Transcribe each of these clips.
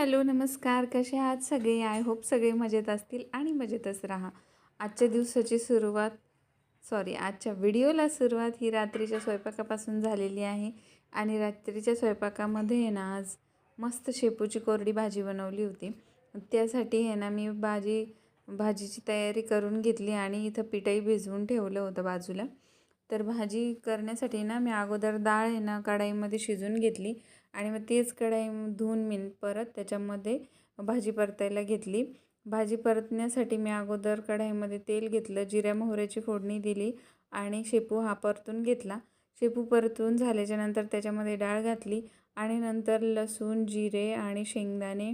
Hello नमस्कार. कसे आहात सगळे? आय होप सगळे मजेत असतील आणि मजेतच राहा. आजच्या दिवसाची सुरुवात आजच्या व्हिडिओला सुरुवात ही रात्रीच्या स्वयंपाकापासून झालेली आहे. आणि रात्रीच्या स्वयंपाकामध्ये आहे ना, आज मस्त शेपूची कोरडी भाजी बनवली होती. त्यासाठी आहे ना, मी भाजीची तयारी करून घेतली आणि इथं पिठंही भिजवून ठेवलं होतं बाजूला. तर भाजी करण्यासाठी ना, मी अगोदर डाळ आहे ना कढईमध्ये शिजवून घेतली आणि मग तेच कढई धुवून मी परत त्याच्यामध्ये भाजी परतायला घेतली. भाजी परतण्यासाठी मी अगोदर कढईमध्ये तेल घेतलं, जिऱ्या मोहऱ्याची फोडणी दिली आणि शेपू हा परतून घेतला. शेपू परतून झाल्याच्यानंतर त्याच्यामध्ये डाळ घातली आणि नंतर लसूण, जिरे आणि शेंगदाणे,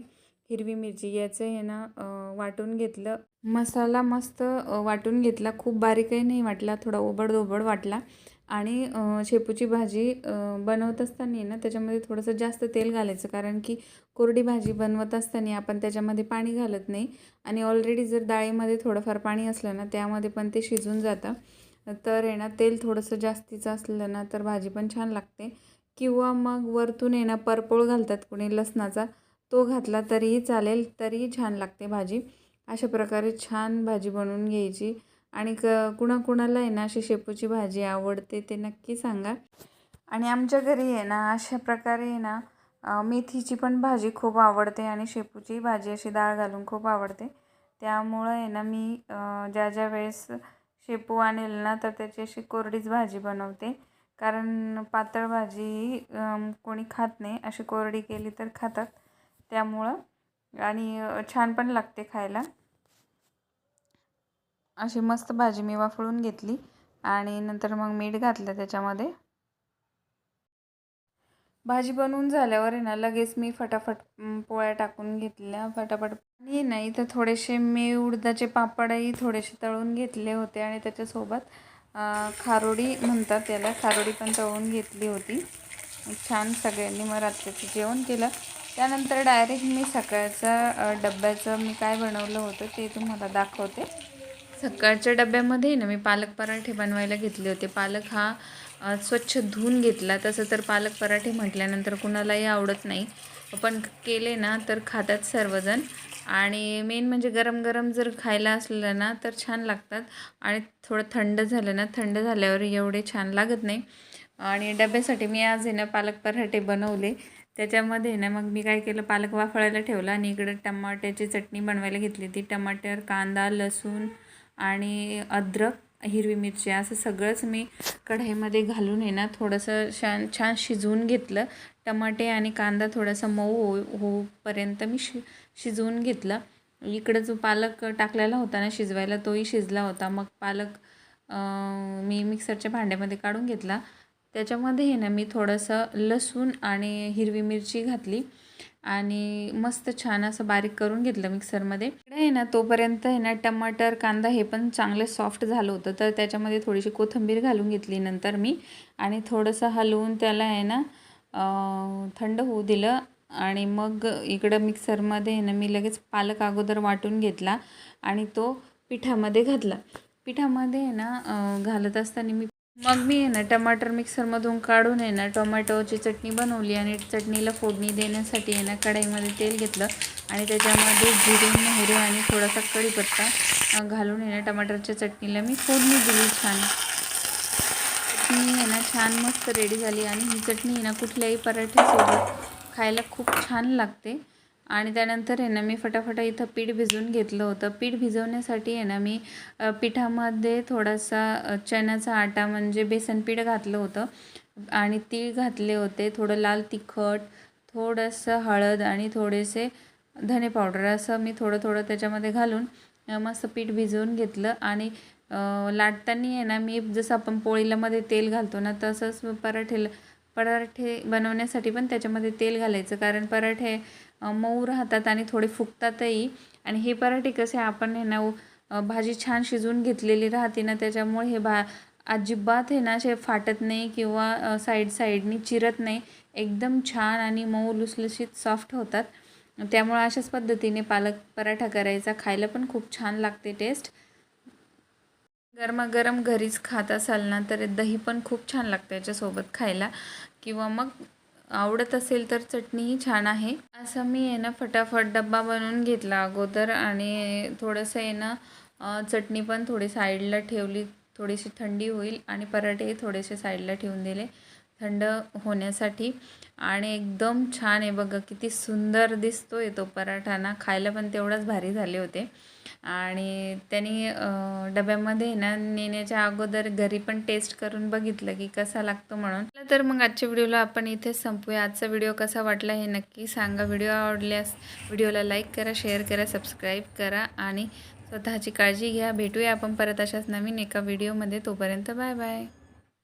हिरवी मिरची याचं आहे ना वाटून घेतलं. मसाला मस्त वाटून घेतला. खूप बारीकही नाही वाटला, थोडा ओबड-धोबड वाटला. आणि शेपूची भाजी बनवत असताना ना त्याच्यामध्ये थोडंसं जास्त तेल घालायचं, कारण की कोरडी भाजी बनवत असताना आपण त्याच्यामध्ये पाणी घालत नाही आणि ऑलरेडी जर डाळीमध्ये थोडंफार पाणी असलं ना त्यामध्ये पण ते शिजून जातं. तर आहे ना तेल थोडंसं जास्तीचं असलं ना तर भाजी पण छान लागते. किंवा मग वरतून आहे ना परपोळ घालतात कोणी लसणाचा, तो घातला तरीही चालेल, तरीही छान लागते भाजी. अशा प्रकारे छान भाजी बनवून घ्यायची. आणि कुणाकुणाला आहे ना अशी शेपूची भाजी आवडते ते नक्की सांगा. आणि आमच्या घरी आहे ना अशा प्रकारे आहे ना मेथीची पण भाजी खूप आवडते आणि शेपूची भाजी अशी डाळ घालून खूप आवडते. त्यामुळं आहे ना मी ज्या ज्या वेळेस शेपू आणेल ना तर त्याची अशी कोरडीच भाजी बनवते, कारण पातळ भाजी कोणी खात नाही, अशी कोरडी केली तर खातात. त्यामुळं आणि छान पण लागते खायला. अशी मस्त भाजी मी वाफळून घेतली आणि नंतर मग मीठ घातलं त्याच्यामध्ये. भाजी बनवून झाल्यावर आहे ना लगेच मी फटाफट पोळ्या टाकून घेतल्या फटाफट. आणि नाही तर थोडेसे मी उडदाचे पापडही थोडेसे तळून घेतले होते आणि त्याच्यासोबत खारोडी म्हणतात त्याला, खारोडी पण तळून घेतली होती. छान सगळ्यांनी मग रात्रीचं जेवण केलं. त्यानंतर डायरेक्ट मी सकाळचा डब्याचं मी काय बनवलं होतं ते तुम्हाला दाखवते. सकाळच्या डब्यामध्ये ना मी पालक पराठे बनवायला घेतले होते. पालक हा स्वच्छ धुवून घेतला. तसं तर पालक पराठे म्हटल्यानंतर कुणालाही आवडत नाही, पण केले ना तर खातात सर्वजण. आणि मेन म्हणजे गरम गरम जर खायला असलं ना तर छान लागतात. आणि थोडं थंड झालं ना, थंड झाल्यावर एवढे छान लागत नाही. आणि डब्यासाठी मी आज आहे ना पालक पराठे बनवले. त्याच्यामध्ये ना मग मी काय केलं, पालक वाफळायला ठेवला आणि इकडे टमाट्याची चटणी बनवायला घेतली. ती टमाटर, कांदा, लसूण आणि अद्रक, हिरवी मिरची असं सगळंच मी कढईमध्ये घालून आहे ना थोडंसं छान शिजवून घेतलं. टमाटे आणि कांदा थोडासा मऊ होईपर्यंत मी शिजवून घेतलं. इकडं जो पालक टाकलेला होता ना शिजवायला तोही शिजला होता. मग पालक मी मिक्सरच्या भांड्यामध्ये काढून घेतला. त्याच्यामध्ये आहे ना मी थोडंसं लसूण आणि हिरवी मिरची घातली आणि मस्त छान असं बारीक करून घेतलं मिक्सरमध्ये. इकडे आहे ना तोपर्यंत आहे ना टमाटर, कांदा हे पण चांगले सॉफ्ट झालं होतं. तर त्याच्यामध्ये थोडीशी कोथिंबीर घालून घेतली नंतर मी, आणि थोडंसं हलवून त्याला आहे ना थंड होऊ दिलं. आणि मग इकडं मिक्सरमध्ये आहे ना मी लगेच पालक अगोदर वाटून घेतला आणि तो पिठामध्ये घातला. पिठामध्ये आहे ना घालत असताना मी आहे ना टमाटर मिक्सरमधून काढून आहे ना टोमॅटोची चटणी बनवली. आणि चटणीला फोडणी देण्यासाठी आहे ना कढईमध्ये तेल घेतलं आणि त्याच्यामध्ये जिरे, मोहरी आणि थोडासा कढीपत्ता घालून आहे ना टमाटरच्या चटणीला मी फोडणी दिली छान. चटणी आहे ना छान मस्त रेडी झाली. आणि ही चटणी आहे ना कुठल्याही पराठ्यासोबत खायला खूप छान लागते. आणि त्यानंतर आहे ना मी फटाफट इथं पीठ भिजवून घेतलं होतं. पीठ भिजवण्यासाठी आहे ना मी पिठामध्ये थोडासा चण्याचा आटा म्हणजे बेसन पीठ घातलं होतं आणि तीळ घातले होते, थोडं लाल तिखट, थोडंसं हळद आणि थोडेसे धने पावडर असं मी थोडं थोडं त्याच्यामध्ये घालून मस्त पीठ भिजवून घेतलं. आणि लाटताना आहे ना मी जसं आपण पोळीला मध्ये तेल घालतो ना तसंच पराठे बनवण्यासाठी पण त्याच्यामध्ये तेल घालायचं, कारण पराठे मऊ राहतात आणि थोडे फुगतातही. आणि हे पराठे कसे आपण आहे ना भाजी छान शिजवून घेतलेली राहते ना त्याच्यामुळे हे अजिबात आहे ना असे फाटत नाही किंवा साईडनी चिरत नाही. एकदम छान आणि मऊ लुसलुशीत सॉफ्ट होतात. त्यामुळे अशाच पद्धतीने पालक पराठा करायचा, खायला पण खूप छान लागते टेस्ट. गरमागरम घरीच खात असाल ना तर दही पण खूप छान लागतं याच्यासोबत खायला. किंवा मग आवडत असेल तर चटणीही छान आहे. असं मी आहे ना फटाफट डब्बा बनवून घेतला अगोदर आणि थोडंसं आहे ना चटणी पण थोडी साईडला ठेवली, थोडीशी थंडी होईल आणि पराठे थोडेसे साईडला ठेवून दिले थंड होण्यासाठी. आणि एकदम छान आहे बघा, किती सुंदर दिसतोय तो पराठा ना, खायला पण तेवढाच भारी झाले होते. आणि त्यांनी डब्यामध्ये ना नेण्याच्या अगोदर घरी पण टेस्ट करून बघितलं की कसा लागतो म्हणून. तर मग आजच्या व्हिडिओला आपण इथेच संपूया. आजचा व्हिडिओ कसा वाटला हे नक्की सांगा. व्हिडिओ आवडल्यास व्हिडिओला लाईक करा, शेअर करा, सबस्क्राईब करा आणि स्वतःची काळजी घ्या. भेटूया आपण परत अशाच नवीन एका व्हिडिओमध्ये. तोपर्यंत बाय बाय.